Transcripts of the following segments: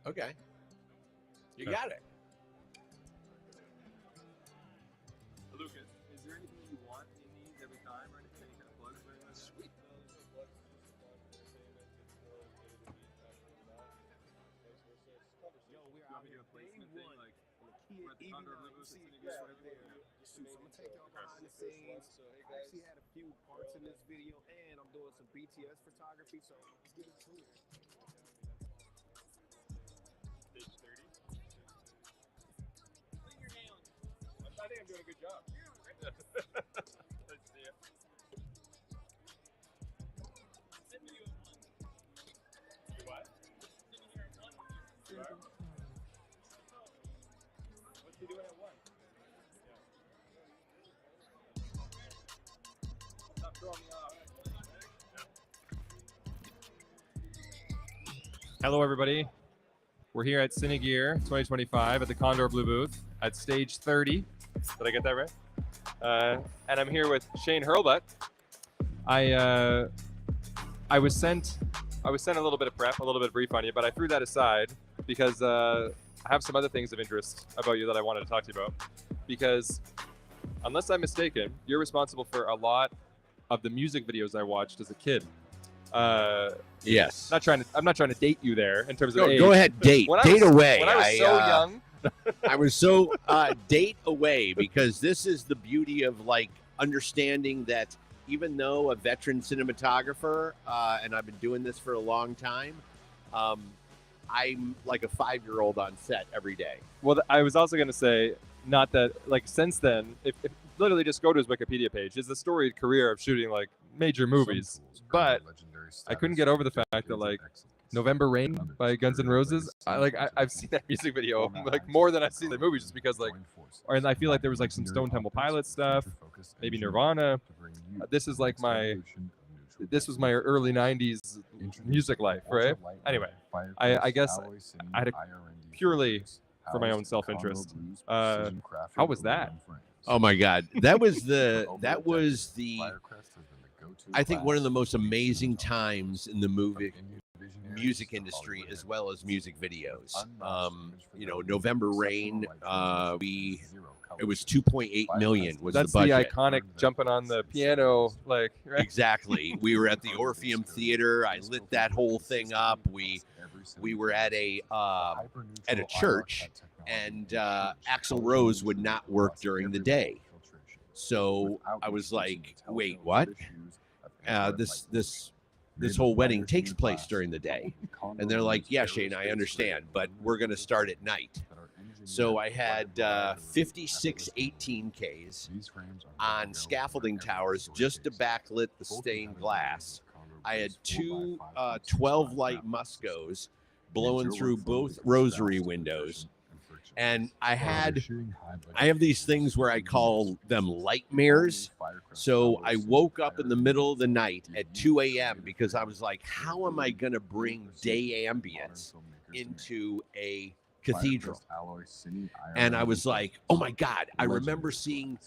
Okay. You got it. Lucas, is there anything you want in these every time or anything? Any kind of plugs or anything? Sweet. Yo, we're You want out me to do here a placement day thing? one. Like, We're we're at the Condor Blue Booth at CineGear right right there. So I'm gonna take y'all behind the scenes. I actually had a few parts in this video, and I'm doing some BTS photography. So let's get into it. Stage 30. Clean your hands. I think I'm doing a good job. Let's see it. Send me you at one. You what? Send me here at one. Right. What's he doing at one? Stop throwing me off. Hello, everybody. We're here at CineGear 2025 at the Condor Blue Booth at stage 30. Did I get that right? And I'm here with Shane Hurlbut. I was sent a little bit of prep, a little bit of brief on you, but I threw that aside because I have some other things of interest about you that I wanted to talk to you about. Because unless I'm mistaken, you're responsible for a lot of the music videos I watched as a kid. Yes. I'm not trying to date you there in terms of age. Go ahead, date. Date away. When I was so young. I was so date away, because this is the beauty of like understanding that even though a veteran cinematographer, and I've been doing this for a long time, I'm like a 5-year-old on set every day. Well, I was also going to say, not that, like, since then, if literally just go to his Wikipedia page, is the storied career of shooting like major movies. But I couldn't get over the fact that like November Rain by Guns N' Roses, I've seen that music video like more than I've seen the movie, just because like, and I feel like there was like some Stone Temple Pilots stuff, maybe Nirvana. This was my early 90s music life, right? Anyway, I guess I had purely for my own self-interest. How was that? Oh my God, that was the I think one of the most amazing times in the music industry, as well as music videos. November Rain, it was 2.8 million was That's the budget. the iconic jumping on the piano, like, right? Exactly. We were at the Orpheum Theater. I lit that whole thing up. We were at a church, and Axl Rose would not work during the day. So I was like, wait, what? This whole wedding takes place during the day. And they're like, yeah, Shane, I understand, but we're going to start at night. So I had 56 18Ks on scaffolding towers just to backlit the stained glass. I had two 12-light Muscos blowing through both rosary windows. And I have these things where I call them light mirrors. So I woke up in the middle of the night at 2 a.m. because I was like, how am I going to bring day ambience into a cathedral? And I was like, oh my God, I remember seeing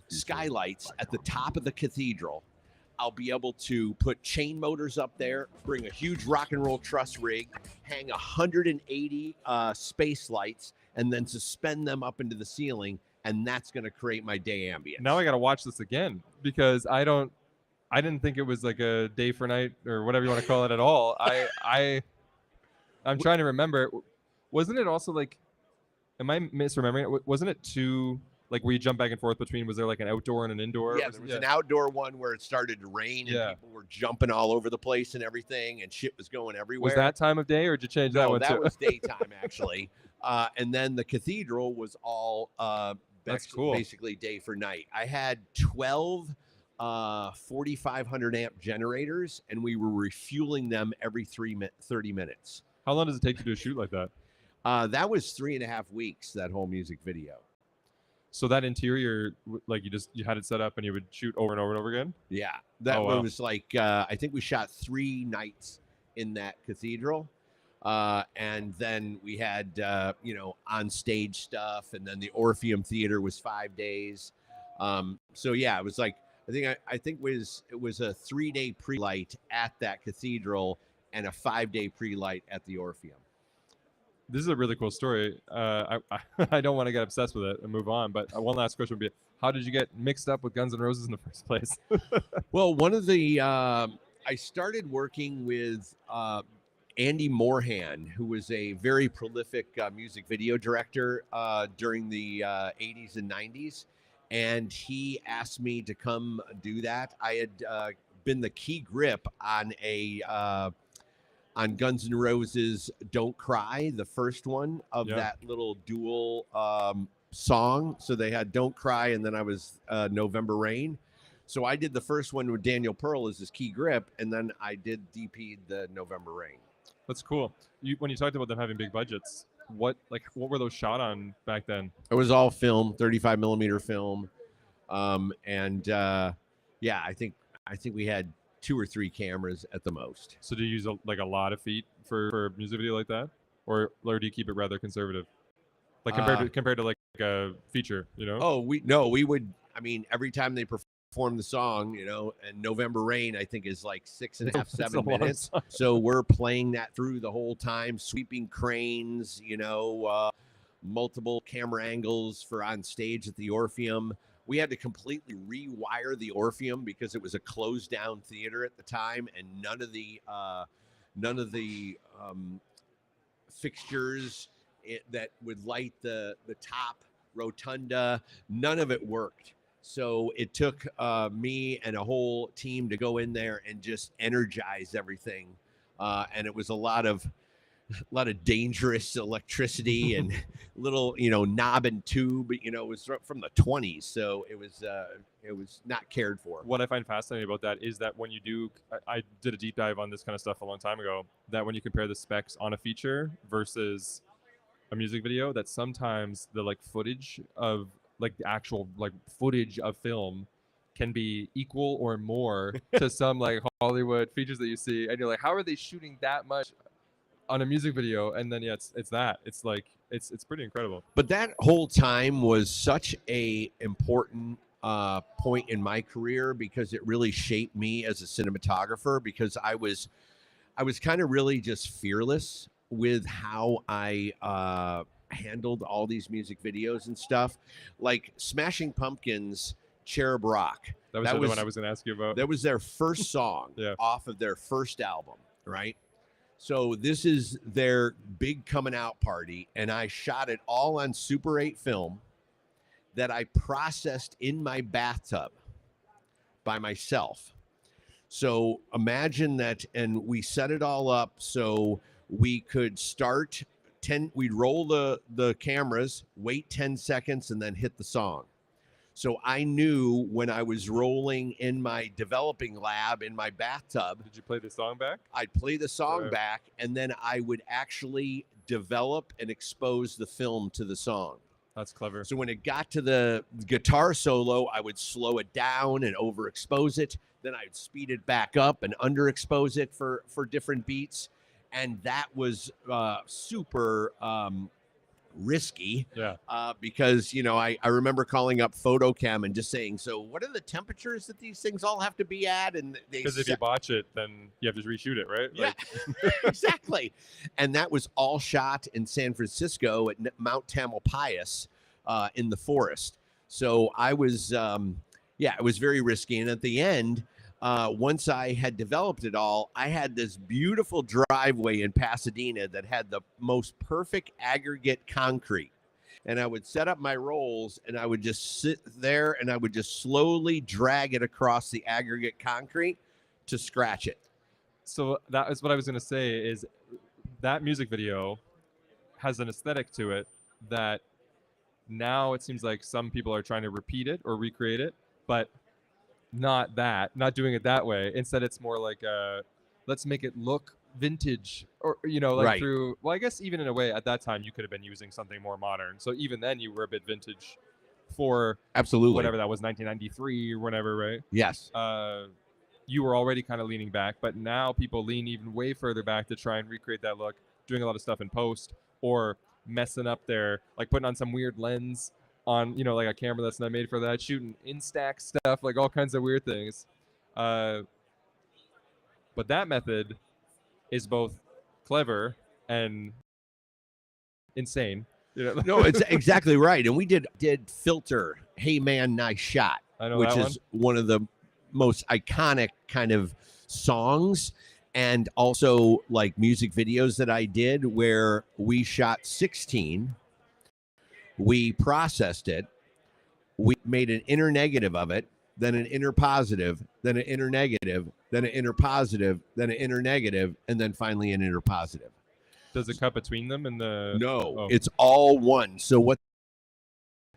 skylights at the top of the cathedral. I'll be able to put chain motors up there, bring a huge rock and roll truss rig, hang 180 space lights, and then suspend them up into the ceiling, and that's going to create my day ambience. Now I got to watch this again, because I didn't think it was like a day for night or whatever you want to call it at all. I'm trying to remember. Wasn't it also like, am I misremembering it? Wasn't it two, like, where you jump back and forth between, was there like an outdoor and an indoor? Yeah, there was an outdoor one where it started to rain and people were jumping all over the place and everything, and shit was going everywhere. Was that time of day, or did you change that one too? No, that was daytime, actually. And then the cathedral was all that's cool. Basically day for night. I had 12 4,500 amp generators, and we were refueling them every 30 minutes. How long does it take to do a shoot like that? That was 3.5 weeks, that whole music video. So that interior, like you had it set up and you would shoot over and over and over again? Yeah, that one was like, I think we shot 3 nights in that cathedral. And then we had, on stage stuff. And then the Orpheum Theater was 5 days. So yeah, it was like, I think it was a 3-day pre-light at that cathedral and a 5-day pre-light at the Orpheum. This is a really cool story. I don't want to get obsessed with it and move on, but one last question would be, how did you get mixed up with Guns N' Roses in the first place? Well, one of the I started working with Andy Moorhan, who was a very prolific music video director during the 80s and 90s, and he asked me to come do that. I had been the key grip on a on Guns N' Roses "Don't Cry," the first one of Yeah. that little dual song. So they had "Don't Cry," and then I was "November Rain." So I did the first one with Daniel Pearl as his key grip, and then I did DP the November Rain. That's cool. When you talked about them having big budgets, what were those shot on back then? It was all film, 35 millimeter film, and yeah, I think we had 2 or 3 cameras at the most. So do you use a lot of feet for a music video like that, or do you keep it rather conservative, like compared to like a feature? You know? Oh, we would. I mean, every time they perform the song, you know, and November Rain, I think is like 6.5, 7 minutes. So we're playing that through the whole time, sweeping cranes, you know, multiple camera angles for on stage at the Orpheum. We had to completely rewire the Orpheum because it was a closed down theater at the time, and none of the fixtures that would light the top rotunda, none of it worked. So it took me and a whole team to go in there and just energize everything, and it was a lot of dangerous electricity and little, you know, knob and tube. You know, it was from the 20s, so it was not cared for. What I find fascinating about that is that when you do, I did a deep dive on this kind of stuff a long time ago, that when you compare the specs on a feature versus a music video, that sometimes the like footage of like the actual like footage of film can be equal or more to some like Hollywood features that you see, and you're like, how are they shooting that much on a music video? And then it's like it's pretty incredible. But that whole time was such a important point in my career because it really shaped me as a cinematographer, because I was kind of really just fearless with how I handled all these music videos and stuff, like Smashing Pumpkins' Cherub Rock. That was the one I was going to ask you about. That was their first song off of their first album, right? So this is their big coming out party, and I shot it all on Super 8 film that I processed in my bathtub by myself. So imagine that, and we set it all up so we could start we'd roll the cameras, wait 10 seconds, and then hit the song. So I knew when I was rolling in my developing lab in my bathtub. Did you play the song back? I'd play the song back, and then I would actually develop and expose the film to the song. That's clever. So when it got to the guitar solo, I would slow it down and overexpose it. Then I'd speed it back up and underexpose it for different beats. And that was super risky, because, you know, I remember calling up Photochem and just saying, so what are the temperatures that these things all have to be at? And because if you botch it, then you have to reshoot it, right? Yeah, exactly. And that was all shot in San Francisco at Mount Tamalpais in the forest. So I was, it was very risky. And at the end, once I had developed it all, I had this beautiful driveway in Pasadena that had the most perfect aggregate concrete. And I would set up my rolls, and I would just sit there, and I would just slowly drag it across the aggregate concrete to scratch it. So that is what I was going to say, is that music video has an aesthetic to it that now it seems like some people are trying to repeat it or recreate it, but not doing it that way. Instead, it's more like let's make it look vintage, or, you know, like through, well, I guess even in a way at that time you could have been using something more modern. So even then you were a bit vintage for absolutely whatever that was, 1993 or whatever, right? Yes. You were already kind of leaning back, but now people lean even way further back to try and recreate that look, doing a lot of stuff in post or messing up their, like putting on some weird lens on, you know, like a camera that's not made for that, shooting Instax stuff, like all kinds of weird things. But that method is both clever and insane. You know? No, it's exactly right. And we did Filter, Hey Man, Nice Shot, I know which that is one of the most iconic kind of songs, and also like music videos that I did where we shot 16, we processed it, we made an inner negative of it, then an inner positive, then an inner negative, then an inner positive, then an inner negative, and then finally an inner positive. Does it cut between them in the? No, Oh. it's all one. So what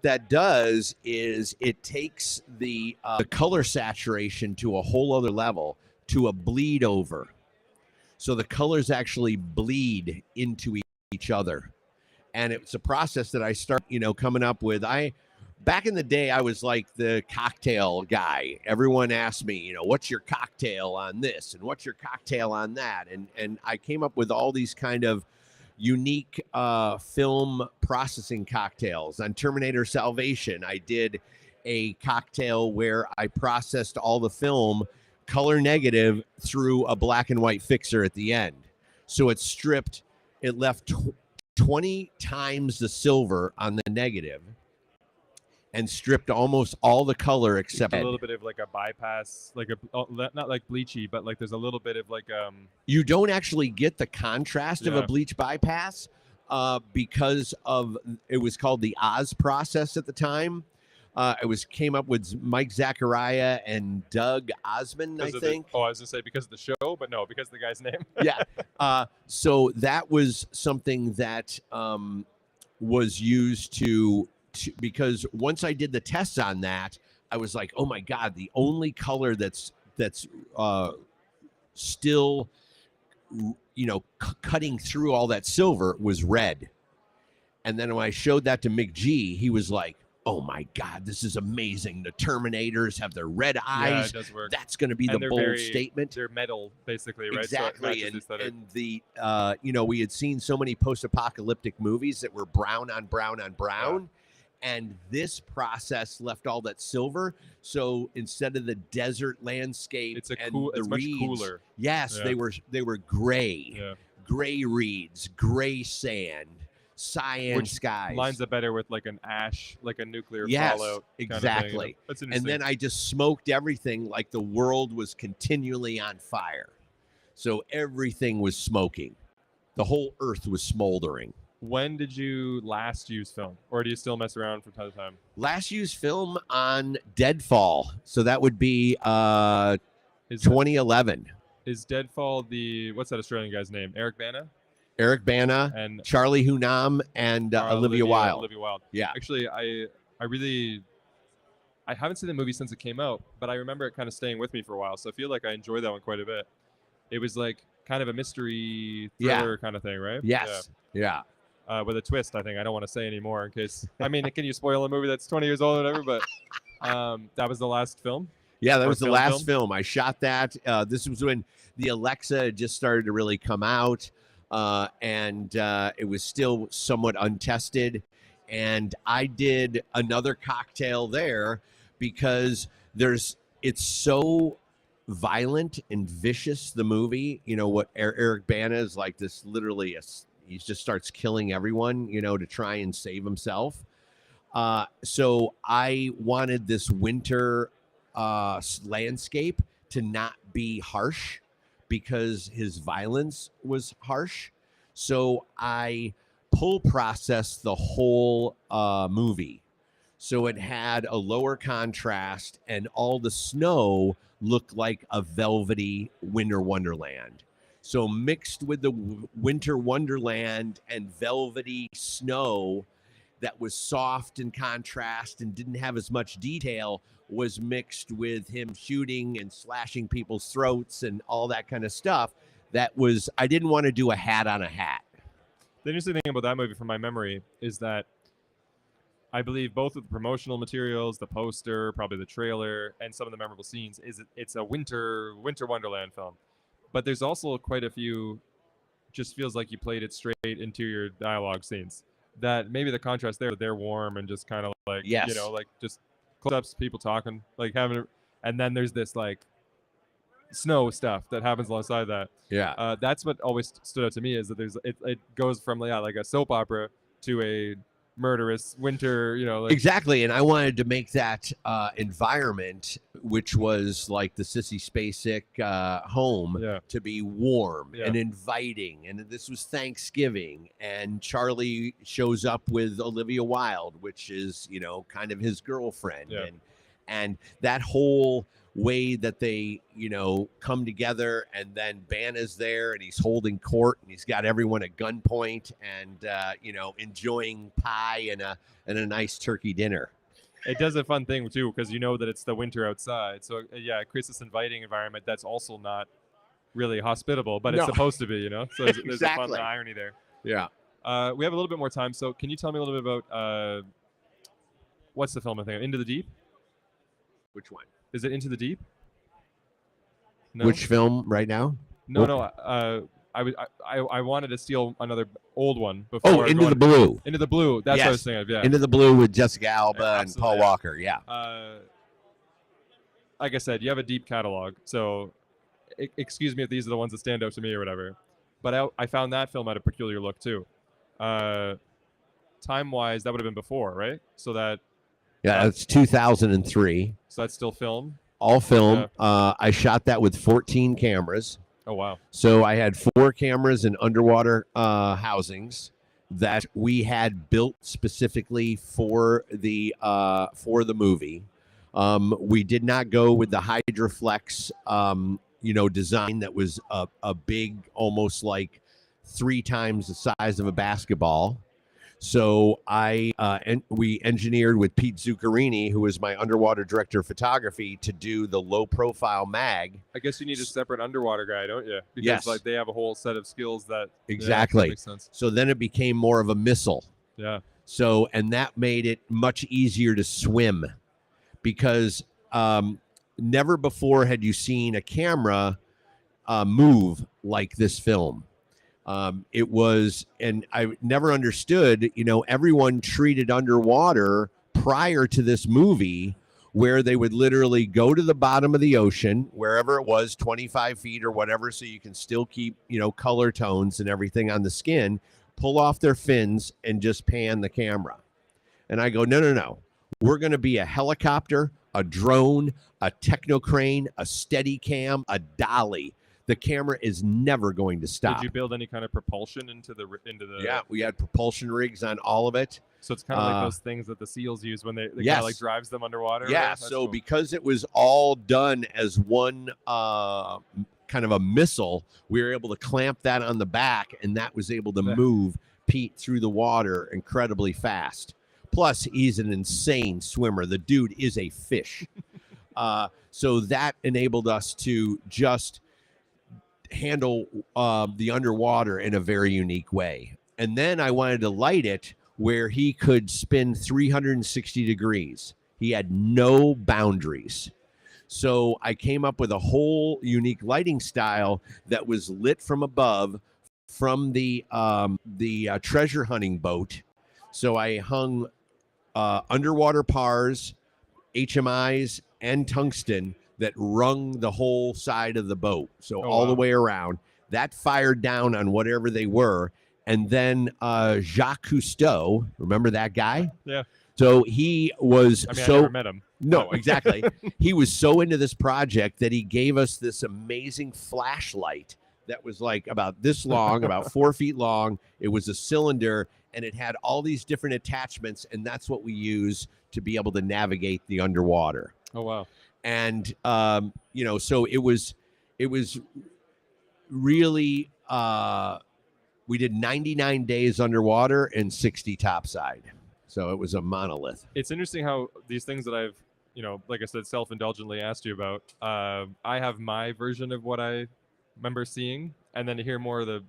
that does is it takes the color saturation to a whole other level, to a bleed over. So the colors actually bleed into each other. And it's a process that I start, coming up with. Back in the day, I was like the cocktail guy. Everyone asked me, what's your cocktail on this? And what's your cocktail on that? And I came up with all these kind of unique film processing cocktails. On Terminator Salvation, I did a cocktail where I processed all the film color negative through a black and white fixer at the end. So it left 20 times the silver on the negative and stripped almost all the color except a little bit of like a bypass, like not like bleachy, but like there's a little bit of like you don't actually get the contrast of a bleach bypass because of it was called the Oz process at the time. Came up with Mike Zachariah and Doug Osmond, I think. I was gonna say because of the show, but no, because of the guy's name. Yeah. So that was something that was used because once I did the tests on that, I was like, oh my God, the only color that's still, cutting through all that silver was red. And then when I showed that to Mick G, he was like, oh my God, this is amazing. The Terminators have their red eyes. Yeah, it does work. That's going to be the bold statement. They're metal, basically, right? Exactly. So and the, we had seen so many post-apocalyptic movies that were brown on brown on brown. Yeah. And this process left all that silver. So instead of the desert landscape, it's the much reeds, cooler. Yes, yeah. they were gray, gray reeds, gray sand, cyan skies. Lines up better with like an ash, like a nuclear fallout. Exactly. Kind of thing, That's and then I just smoked everything like the world was continually on fire. So everything was smoking. The whole earth was smoldering. When did you last use film? Or do you still mess around from time to time? Last used film on Deadfall. So that would be 2011. Is Deadfall what's that Australian guy's name? Eric Bana? Eric Bana, and Charlie Hunnam, and Olivia Wilde. Olivia Wilde. Yeah. Actually, I haven't seen the movie since it came out, but I remember it kind of staying with me for a while. So I feel like I enjoyed that one quite a bit. It was like kind of a mystery thriller kind of thing, right? Yes. Yeah. With a twist, I think. I don't want to say anymore in case. I mean, can you spoil a movie that's 20 years old or whatever? But that was the last film. Yeah, that was the last film. I shot that. This was when the Alexa had just started to really come out. And it was still somewhat untested. And I did another cocktail there because it's so violent and vicious, the movie. What Eric Bana is like, this literally, he just starts killing everyone, to try and save himself. So I wanted this winter landscape to not be harsh, because his violence was harsh. So I processed the whole movie. So it had a lower contrast, and all the snow looked like a velvety winter wonderland. So mixed with the winter wonderland and velvety snow that was soft in contrast and didn't have as much detail was mixed with him shooting and slashing people's throats and all that kind of stuff. I didn't want to do a hat on a hat. The interesting thing about that movie from my memory is that I believe both of the promotional materials, the poster, probably the trailer, and some of the memorable scenes it's a winter wonderland film. But there's also quite a few, just feels like you played it straight into your dialogue scenes. That maybe the contrast there, they're warm and just kind of like, like just close-ups, people talking, like having, and then there's this like snow stuff that happens alongside that. Yeah. That's what always stood out to me, is that it goes from like a soap opera to a murderous winter, like Exactly, and I wanted to make that environment, which was like the Sissy Spacek home, Yeah. to be warm Yeah. and inviting. And this was Thanksgiving, and Charlie shows up with Olivia Wilde, which is kind of his girlfriend, Yeah. and that whole way that they come together, and then Banna's there and he's holding court and he's got everyone at gunpoint and enjoying pie and a nice turkey dinner. it does a fun thing too, because that it's the winter outside. So yeah, it creates this inviting environment that's also not really hospitable, but it's No. supposed to be, So there's a fun Exactly. irony there. Yeah. We have a little bit more time, so can you tell me a little bit about what's the film I think? Into the Deep? Which one? Is it Into the Deep? No? Which film right now? No. I wanted to steal another old one before. Oh, Into the Blue. Into the Blue. That's what I was thinking of. Yeah. Into the Blue with Jessica Alba and Absolutely, Paul yeah. Walker. Yeah. Like I said, you have a deep catalog, so excuse me if these are the ones that stand out to me or whatever. But I found that film had a peculiar look too. Time-wise, that would have been before, right? So That's 2003. So that's still film. All film. Yeah. I shot that with 14 cameras. Oh wow. So I had 4 cameras in underwater housings that we had built specifically for the movie. We did not go with the Hydroflex, design that was a big, almost like 3 times the size of a basketball. So we engineered with Pete Zuccarini, who is my underwater director of photography, to do the low profile mag. I guess you need a separate underwater guy, don't you? Because Yes. they have a whole set of skills that Exactly. Yeah, that makes sense. So then it became more of a missile. Yeah. So, and that made it much easier to swim because never before had you seen a camera move like this film. It was, and I never understood, everyone treated underwater prior to this movie where they would literally go to the bottom of the ocean, wherever it was, 25 feet or whatever, so you can still keep, color tones and everything on the skin, pull off their fins and just pan the camera. And I go, no. We're going to be a helicopter, a drone, a techno crane, a steady cam, a dolly. The camera is never going to stop. Did you build any kind of propulsion into the? Yeah, we had propulsion rigs on all of it. So it's kind of like those things that the SEALs use when they Yes. kind of like drives them underwater. Yeah, That's so cool. because it was all done as one kind of a missile, we were able to clamp that on the back, and that was able to Yeah. move Pete through the water incredibly fast. Plus, he's an insane swimmer. The dude is a fish. So that enabled us to just handle the underwater in a very unique way. And then I wanted to light it where he could spin 360 degrees. He had no boundaries. So I came up with a whole unique lighting style that was lit from above from the treasure hunting boat. So I hung underwater pars, HMIs, and tungsten that rung the whole side of the boat. So all the way around. That fired down on whatever they were. And then Jacques Cousteau, remember that guy? Yeah. So he was I never met him. No, exactly. He was so into this project that he gave us this amazing flashlight that was like about this long, about 4 feet long. It was a cylinder, and it had all these different attachments, and that's what we use to be able to navigate the underwater. Oh wow. And so it was really we did 99 days underwater and 60 topside. So it was a monolith. It's interesting how these things that I've, like I said, self-indulgently asked you about, I have my version of what I remember seeing, and then to hear more of the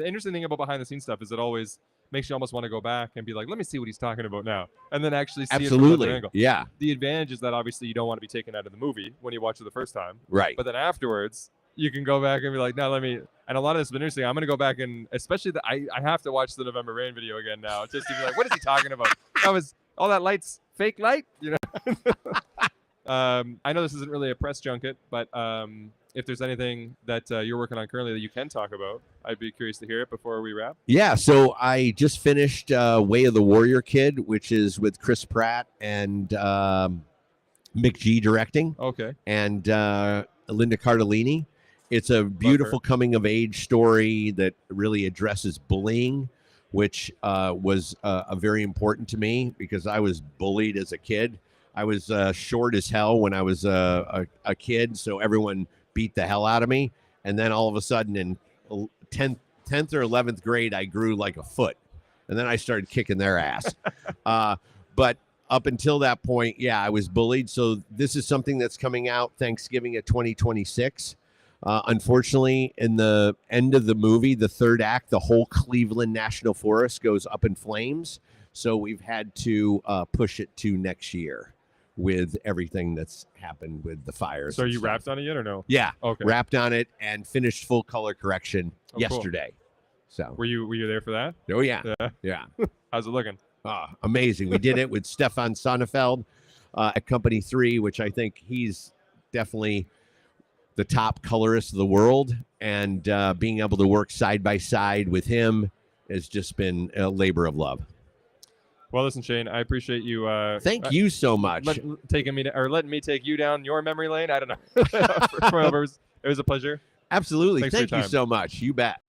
interesting thing about behind-the-scenes stuff is it always makes you almost want to go back and be like, let me see what he's talking about now, and then actually see it from another Absolutely. angle. Yeah. The advantage is that obviously you don't want to be taken out of the movie when you watch it the first time, Right. but then afterwards you can go back and be like, no, let me. And a lot of this has been interesting. I'm going to go back and especially I have to watch the November Rain video again now just to be like, what is he talking about? That was all that light's fake light, I know this isn't really a press junket, but if there's anything that you're working on currently that you can talk about, I'd be curious to hear it before we wrap. Yeah, so I just finished Way of the Warrior Kid, which is with Chris Pratt and Mick G directing, Okay. and Linda Cardellini. It's a beautiful coming of age story that really addresses bullying, which was very important to me because I was bullied as a kid. I was short as hell when I was a kid, so everyone beat the hell out of me. And then all of a sudden in 10th or 11th grade, I grew like a foot. And then I started kicking their ass. But up until that point, yeah, I was bullied. So this is something that's coming out Thanksgiving of 2026. Unfortunately, in the end of the movie, the third act, the whole Cleveland National Forest goes up in flames. So we've had to push it to next year with everything that's happened with the fires. So are and you stuff. wrapped on it yet or no? Yeah. Okay. Wrapped on it and finished full color correction yesterday. So. Were you there for that? Oh, yeah. Yeah. Yeah. How's it looking? Amazing. We did it with Stefan Sonnefeld at Company 3, which I think he's definitely the top colorist of the world. And being able to work side by side with him has just been a labor of love. Well, listen, Shane, I appreciate you. Thank you so much. Letting me take you down your memory lane. I don't know. It was a pleasure. Absolutely. Thanks for your Thank you time. so much. You bet.